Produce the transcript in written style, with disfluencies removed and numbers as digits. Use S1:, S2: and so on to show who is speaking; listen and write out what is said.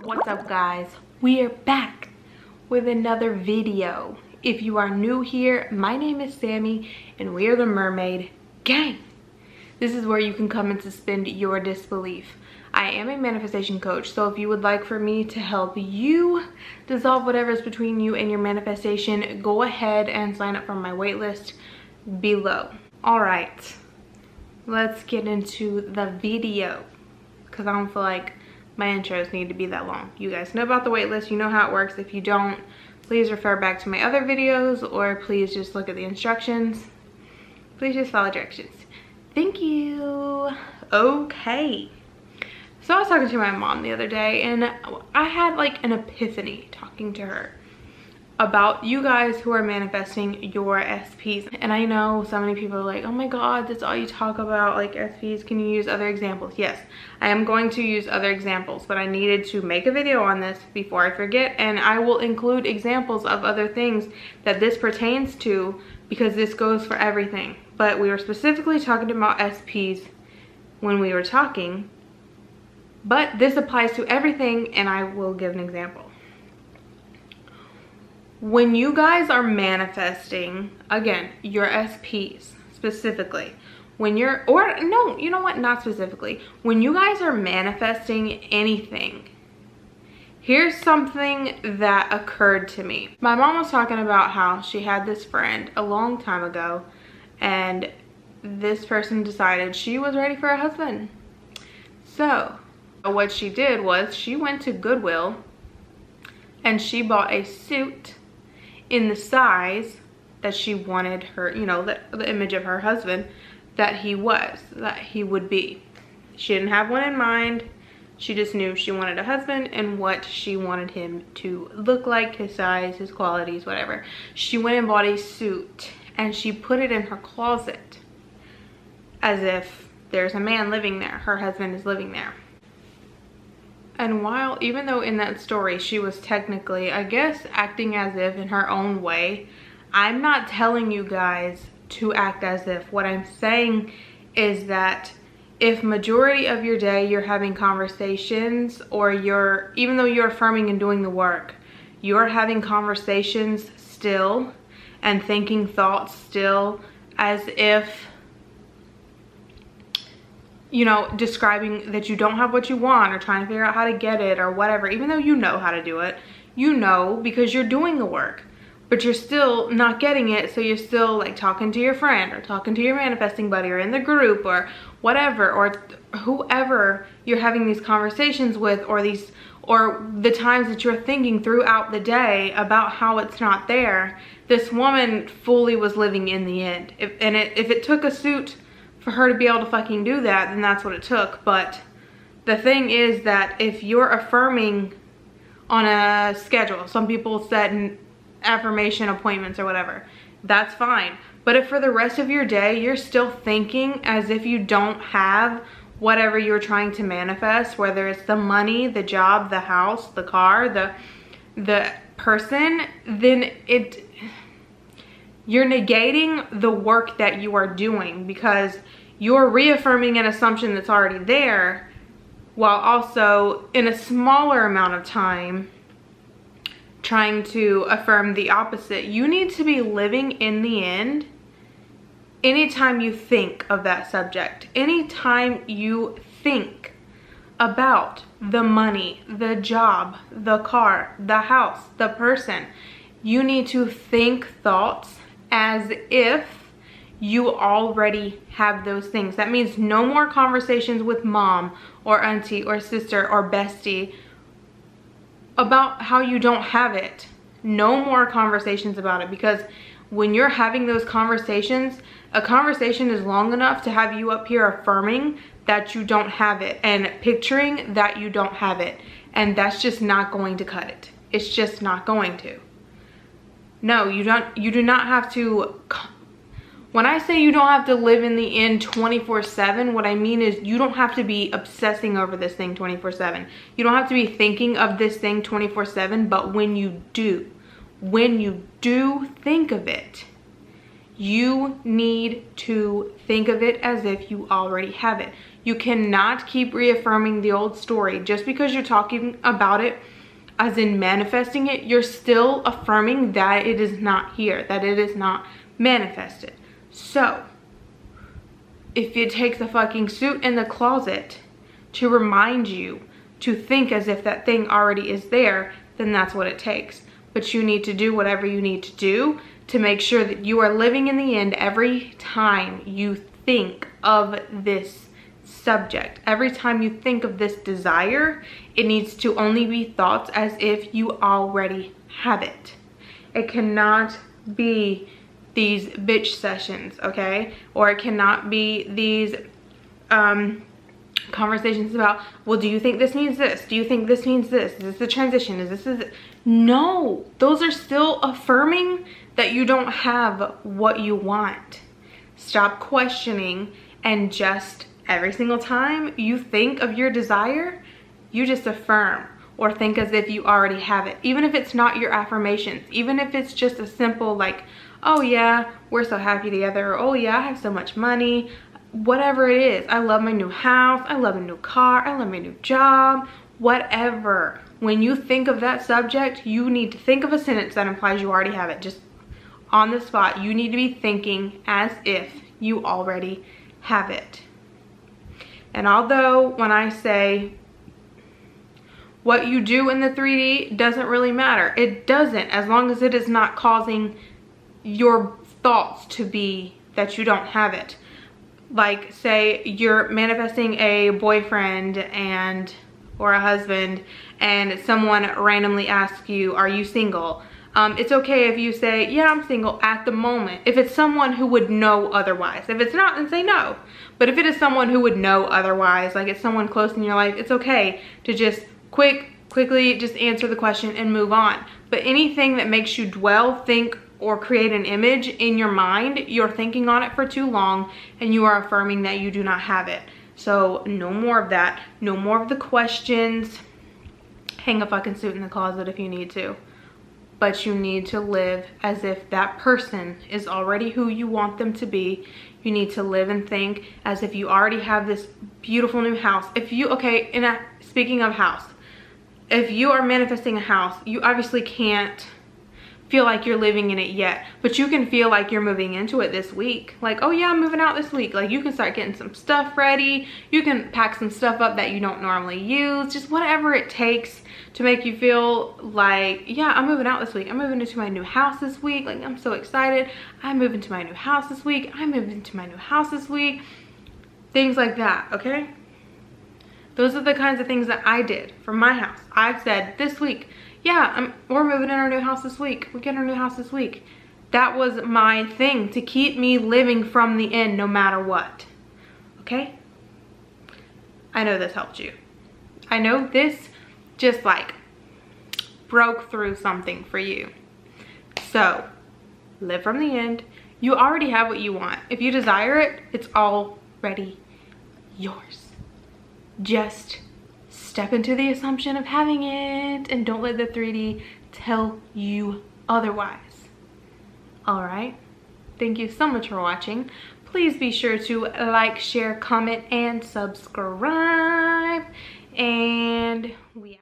S1: What's up, guys? We are back with another video. If you are new here, my name is Sammy and we are the Mermaid Gang. This is where you can come and suspend your disbelief. I am a manifestation coach, so if you would like for me to help you dissolve whatever is between you and your manifestation, go ahead and sign up for my waitlist below. All right, let's get into the video because I don't feel like my intros need to be that long. You guys know about the waitlist, you know how it works. If you don't, please refer back to my other videos or please just look at the instructions. Please just follow directions. Thank you. Okay. So I was talking to my mom the other day and I had like an epiphany talking to her about you guys who are manifesting your SPs. And I know so many people are like, oh my god, that's all you talk about, like SPs, can you use other examples? Yes, I am going to use other examples, but I needed to make a video on this before I forget, and I will include examples of other things that this pertains to because this goes for everything. But we were specifically talking about SPs when we were talking, but this applies to everything and I will give an example. When you guys are manifesting, again, your SPs specifically, when you're, or no, you know what, not specifically. When you guys are manifesting anything, here's something that occurred to me. My mom was talking about how she had this friend a long time ago and this person decided she was ready for a husband. So what she did was she went to Goodwill and she bought a suit in the size that she wanted her, you know, the image of her husband that he would be. She didn't have one in mind. She just knew she wanted a husband and what she wanted him to look like, his size, his qualities, whatever. She went and bought a suit and she put it in her closet as if there's a man living there. Her husband is living there. And while, even though in that story she was technically, I guess, acting as if in her own way, I'm not telling you guys to act as if. What I'm saying is that if majority of your day you're having conversations, or even though you're affirming and doing the work, you're having conversations still and thinking thoughts still as if, you know, describing that you don't have what you want or trying to figure out how to get it or whatever, even though you know how to do it, you know, because you're doing the work, but you're still not getting it. So you're still like talking to your friend or talking to your manifesting buddy or in the group or whatever, or whoever you're having these conversations with, or the times that you're thinking throughout the day about how it's not there. This woman fully was living in the end. If it took a suit for her to be able to fucking do that, then that's what it took. But the thing is that if you're affirming on a schedule, some people set affirmation appointments or whatever, that's fine. But if for the rest of your day you're still thinking as if you don't have whatever you're trying to manifest, whether it's the money, the job, the house, the car, the person, then you're negating the work that you are doing because you're reaffirming an assumption that's already there, while also in a smaller amount of time trying to affirm the opposite. You need to be living in the end anytime you think of that subject. Anytime you think about the money, the job, the car, the house, the person, you need to think thoughts as if you already have those things. That means no more conversations with mom or auntie or sister or bestie about how you don't have it. No more conversations about it, because when you're having those conversations, a conversation is long enough to have you up here affirming that you don't have it and picturing that you don't have it, and that's just not going to cut it. It's just not going to. No, you do not have to. When I say you don't have to live in the end 24/7, what I mean is you don't have to be obsessing over this thing 24/7. You don't have to be thinking of this thing 24/7, but when you do think of it, you need to think of it as if you already have it. You cannot keep reaffirming the old story. Just because you're talking about it, as in manifesting it, you're still affirming that it is not here, that it is not manifested. So, if it takes a fucking suit in the closet to remind you to think as if that thing already is there, then that's what it takes. But you need to do whatever you need to do to make sure that you are living in the end every time you think of this subject. Every time you think of this desire, it needs to only be thoughts as if you already have it. It cannot be these bitch sessions, okay? Or it cannot be these conversations about, well, do you think this means this? Do you think this means this? Is this the transition? Is this? No, those are still affirming that you don't have what you want. Stop questioning and just every single time you think of your desire, you just affirm or think as if you already have it. Even if it's not your affirmations, even if it's just a simple like, oh yeah, we're so happy together, or oh yeah, I have so much money, whatever it is. I love my new house, I love a new car, I love my new job, whatever. When you think of that subject, you need to think of a sentence that implies you already have it. Just on the spot, you need to be thinking as if you already have it. And although when I say what you do in the 3D doesn't really matter, it doesn't, as long as it is not causing your thoughts to be that you don't have it. Like, say you're manifesting a boyfriend or a husband, and someone randomly asks you, are you single? It's okay if you say, yeah, I'm single at the moment. If it's someone who would know otherwise. If it's not, then say no. But if it is someone who would know otherwise, like it's someone close in your life, it's okay to just quickly just answer the question and move on. But anything that makes you dwell, think, or create an image in your mind, you're thinking on it for too long and you are affirming that you do not have it. So no more of that. No more of the questions. Hang a fucking suit in the closet if you need to. But you need to live as if that person is already who you want them to be. You need to live and think as if you already have this beautiful new house. If you, okay, speaking of house, if you are manifesting a house, you obviously can't feel like you're living in it yet, but you can feel like you're moving into it this week. Like, oh yeah, I'm moving out this week. Like, you can start getting some stuff ready. You can pack some stuff up that you don't normally use. Just whatever it takes to make you feel like, yeah, I'm moving out this week. I'm moving into my new house this week. Like, I'm so excited. I'm moving to my new house this week. I'm moving to my new house this week. Things like that, okay? Those are the kinds of things that I did for my house. I've said this week, yeah, we're moving in our new house this week. We're getting our new house this week. That was my thing to keep me living from the end no matter what. Okay? I know this helped you. I know this just like broke through something for you. So, live from the end. You already have what you want. If you desire it, it's already yours. Just step into the assumption of having it and don't let the 3D tell you otherwise. All right, thank you so much for watching. Please be sure to like, share, comment, and subscribe. And we